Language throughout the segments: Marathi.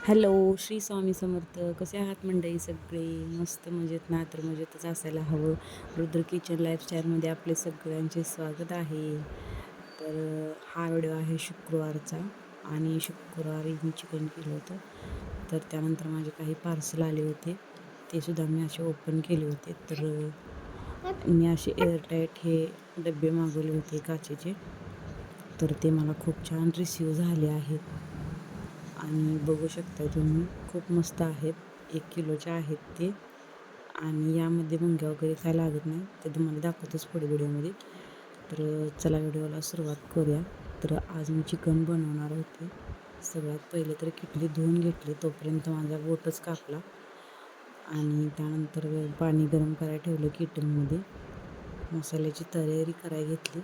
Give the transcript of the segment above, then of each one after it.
हॅलो, श्री स्वामी समर्थ. कसे आहात मंडळी सगळे? मस्त मजेत ना? तर मजेतच असायला हवं. रुद्र किचन लाईफस्टाईलमध्ये आपले सगळ्यांचे स्वागत आहे. तर हा व्हिडिओ आहे शुक्रवारचा आणि शुक्रवारी मी चिकन केलं होतं. तर त्यानंतर माझे काही पार्सल आले होते, ते सुद्धा मी असे ओपन केले होते. तर मी असे एअरटाईट हे डबे मागवले होते काचेचे. तर ते मला खूप छान रिसीव झाले आहेत आणि बघू शकता तुम्ही, खूप मस्त आहेत. 1 किलोचे आहेत ते आणि यामध्ये मुंग्या वगैरे काय लागत नाही, ते तुम्हाला दाखवतोच पुढे व्हिडिओमध्ये. तर चला व्हिडिओला सुरुवात करूया. तर आज मी चिकन बनवणार होते. सगळ्यात पहिले तर किटली धुवून घेतली, तोपर्यंत माझा बोटच कापला. आणि त्यानंतर पाणी गरम करायला ठेवलं किटलमध्ये, मसाल्याची तयारी करायला घेतली.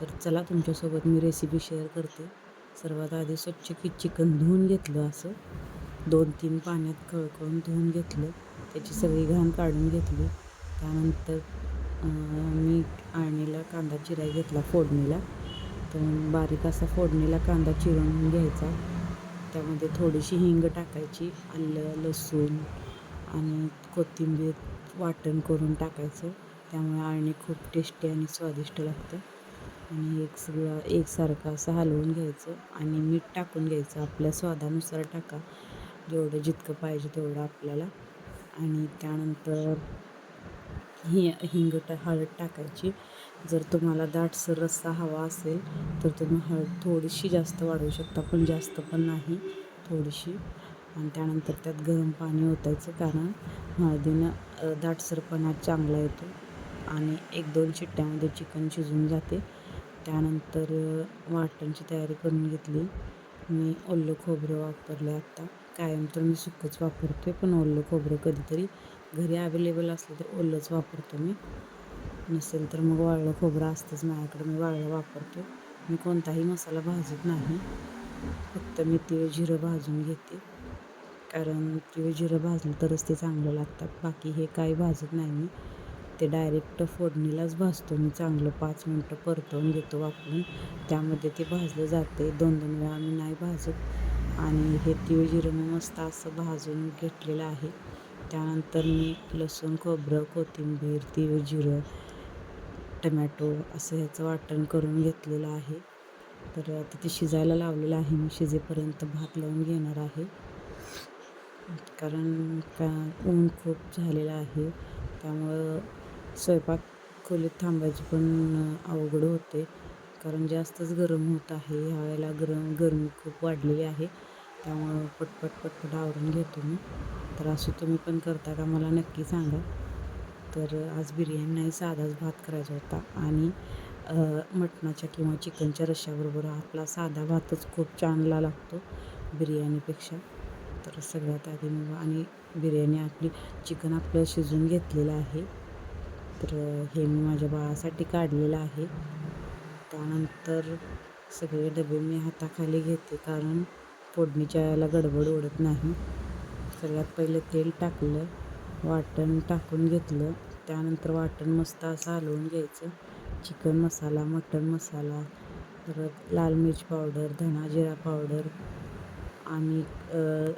तर चला तुमच्यासोबत मी रेसिपी शेअर करते. सर्वात आधी स्वच्छ चिकन धुवून घेतलं, असं 2-3 पाण्यात कळकळून धुवून घेतलं, त्याची सगळी घाण काढून घेतली. त्यानंतर मी आळणीला कांदा चिराय घेतला फोडणीला. तर बारीक असा फोडणीला कांदा चिरून घ्यायचा. त्यामध्ये थोडीशी हिंग टाकायची, आलं लसूण आणि कोथिंबीर वाटण करून टाकायचं. त्यामुळे आळणी खूप टेस्टी आणि स्वादिष्ट लागतं. आणि सगळं एकसारखं असं हलवून घ्यायचं आणि मीठ टाकून घ्यायचं. आपल्या स्वादानुसार टाका, जेवढं जितकं पाहिजे तेवढं आपल्याला. आणि त्यानंतर हळद टाकायची. जर तुम्हाला दाटसर रस्सा हवा असेल तर तुम्ही हळद थोडीशी जास्त वाढवू शकता, पण जास्त पण नाही, थोडीशी. आणि त्यानंतर त्यात गरम पाणी ओतायचं, कारण हळदीनं दाटसरपणा चांगला येतो आणि 1-2 शिट्ट्यामध्ये चिकन शिजून जाते. त्यानंतर वाटणची तयारी करून घेतली. मी ओलं खोबरं वापरलं आत्ता. कायम तर मी सुकंच वापरते, पण ओलं खोबरं कधीतरी घरी अवेलेबल असलं तर ओलंच वापरतो मी. नसेल तर मग वाळलं खोबरं असतंच माझ्याकडे, मी वाळलं वापरतो. मी कोणताही मसाला भाजत नाही, फक्त मी तीळ जिरं भाजून घेते, कारण तीळ जिरं भाजलं तरच ते चांगलं लागतात. बाकी हे काही भाजत नाही मी, ते डायरेक्ट फोडणीलाच भाजतो मी. चांगलं 5 मिनटं परतवून घेतो वापरून, त्यामध्ये ते भाजलं जाते. 2-2 वेळा मी नाही भाजत. आणि हे तीळ जिरं मी मस्त असं भाजून घेतलेलं आहे. त्यानंतर मी लसूण खोबरं कोथिंबीर तीळ जिरं टमॅटो असं ह्याचं वाटण करून घेतलेलं आहे. तर आता ते शिजायला लावलेलं आहे मी. शिजेपर्यंत भात लावून घेणार आहे, कारण ऊन खूप झालेलं आहे. त्यामुळं स्वयंपाक खोलीत थांबायची पण अवघड होते, कारण जास्तच गरम होत आहे. ह्या वेळेला गरमी खूप वाढलेली आहे, त्यामुळं पटपट आवरून घेतो मी. तर असं तुम्ही पण करता का, मला नक्की सांगा. तर आज बिर्याणी नाही, साधाच भात करायचा होता. आणि मटणाच्या किंवा चिकनच्या रश्श्याबरोबर आपला साधा भातच खूप छानला लागतो बिर्याणीपेक्षा. तर सगळ्यात आधी मग आणि बिर्याणी चिकन आपलं शिजून घेतलेलं आहे. तर हे मी माझ्या बाळासाठी काढलेलं आहे. त्यानंतर सगळे डबे मी हाताखाली घेते, कारण फोडणीच्या वेळेला गडबड उडत नाही. सगळ्यात पहिले तेल टाकलं, वाटण टाकून घेतलं. त्यानंतर वाटण मस्त असं हलवून घ्यायचं. चिकन मसाला, मटण मसाला, परत लाल मिर्च पावडर, धणा जिरा पावडर आणि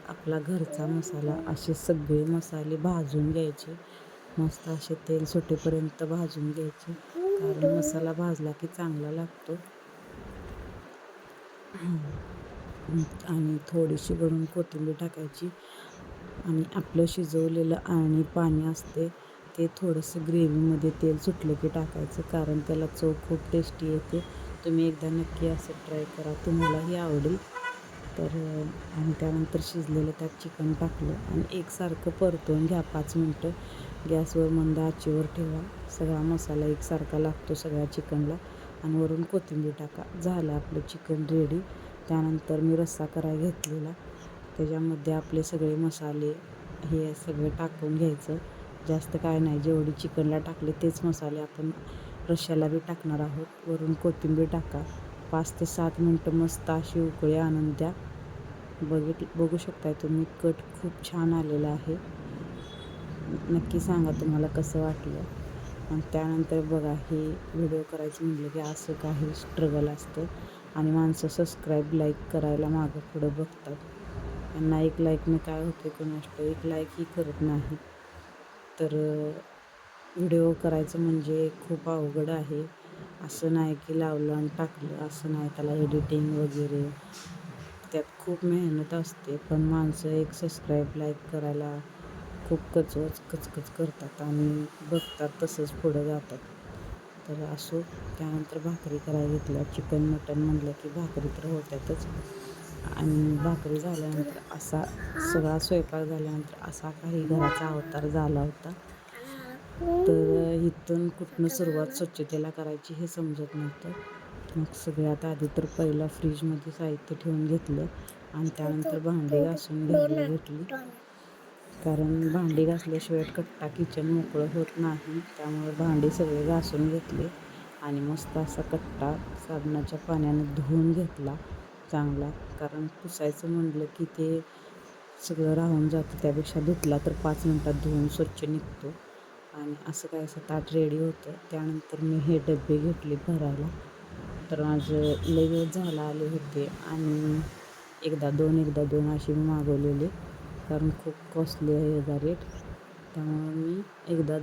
आपला घरचा मसाला, असे सगळे मसाले भाजून घ्यायचे. मस्त असे तेल सुटेपर्यंत भाजून घ्यायचे, कारण मसाला भाजला की चांगला लागतो. आणि थोडीशी वरून कोथिंबीर टाकायची. आणि आपलं शिजवलेलं आणि पाणी असते ते थोडंसं ग्रेव्हीमध्ये तेल सुटलं की टाकायचं, कारण त्याला चव खूप टेस्टी येते. तुम्ही एकदा नक्की असं ट्राय करा, तुम्हालाही आवडेल. तर आणि त्यानंतर शिजलेलं त्यात चिकन टाकलं आणि एकसारखं परतवून घ्या 5 मिनटं. गॅसवर मंद आचेवर ठेवा. सगळा मसाला एकसारखा लागतो सगळ्या चिकनला. आणि वरून कोथिंबीर टाका. झालं आपलं चिकन रेडी. त्यानंतर मी रस्सा करायला घेतलेला, त्याच्यामध्ये आपले सगळे मसाले हे सगळे टाकून घ्यायचं. जास्त काय नाही, जेवढी चिकनला टाकले तेच मसाले आपण रश्श्याला बी टाकणार आहोत. वरून कोथिंबीर टाका. 5 ते 7 मिनटं मस्त अशी उकळी आणून द्या. बघू शकताय तुम्ही, कट खूप छान आलेला आहे. नक्की सांगा तुम्हाला कसं वाटलं. आणि त्यानंतर बघा, हे व्हिडिओ करायचं म्हटलं की असं काही स्ट्रगल असतं आणि माणसं सबस्क्राईब लाईक करायला मागं पुढं बघतात. यांना एक लाईकनं काय होते कोणास ठाऊक, एक लाईकही करत नाही. तर व्हिडिओ करायचं म्हणजे खूप अवघड आहे. असं नाही की लावलं आणि टाकलं, असं नाही. त्याला एडिटिंग वगैरे त्यात खूप मेहनत असते. पण माणसं एक सबस्क्राईब लाईक करायला खूप कचकच करतात आणि बघतात तसंच पुढं जातात. तर असो, त्यानंतर भाकरी करायला घेतल्या. चिकन मटण म्हटलं की भाकरी तर होत्यातच. आणि भाकरी झाल्यानंतर असा सगळा स्वयंपाक झाल्यानंतर असा काही घराचा अवतार झाला होता. तर इथून कुठनं सुरुवात स्वच्छतेला करायची हे समजत नव्हतं. मग सगळ्यात आधी तर पहिला फ्रीजमध्ये साहित्य ठेवून घेतलं आणि त्यानंतर भांडी घासून घ्यायला घेतली. कारण भांडी घासल्याशिवाय कट्टा किचन मोकळं होत नाही. त्यामुळे भांडी सगळे घासून घेतले आणि मस्त असा कट्टा साबणाच्या पाण्यानं धुवून घेतला चांगला. कारण पुसायचं म्हटलं की ते सगळं राहून जातं. त्यापेक्षा धुतला तर 5 मिनटात धुवून स्वच्छ निघतो. आणि असं काय असं ताट रेडी होतं. त्यानंतर मी हे डबे घेतले भरायला. तर माझं लई दिवस झाला आले होते आणि एकदा दोन अशी मी मागवलेले. कारण खूप कॉस्टली आहे याचा रेट. त्यामुळं मी एकदा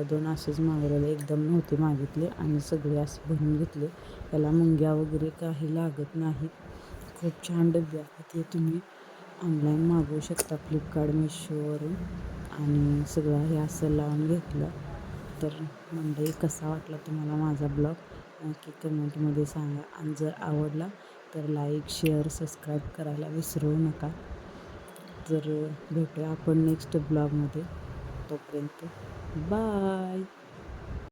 दोन असेच मागवलेले. एकदम नव्हते मागितले आणि सगळे असे भरून घेतले. याला मुंग्या वगैरे काही लागत नाहीत. खूप छान डबे आहेत. हे तुम्ही ऑनलाईन मागवू शकता फ्लिपकार्ट, मिशोवरून. आणि सगळं हे असं लावून घेतलं. तर मंडळी, कसा वाटला तुम्हाला माझा ब्लॉग नक्की कमेंटमध्ये सांगा. आणि जर आवडला तर लाईक, शेअर, सबस्क्राईब करायला विसरू नका. तर भेटूया आपण नेक्स्ट ब्लॉगमध्ये. तोपर्यंत बाय.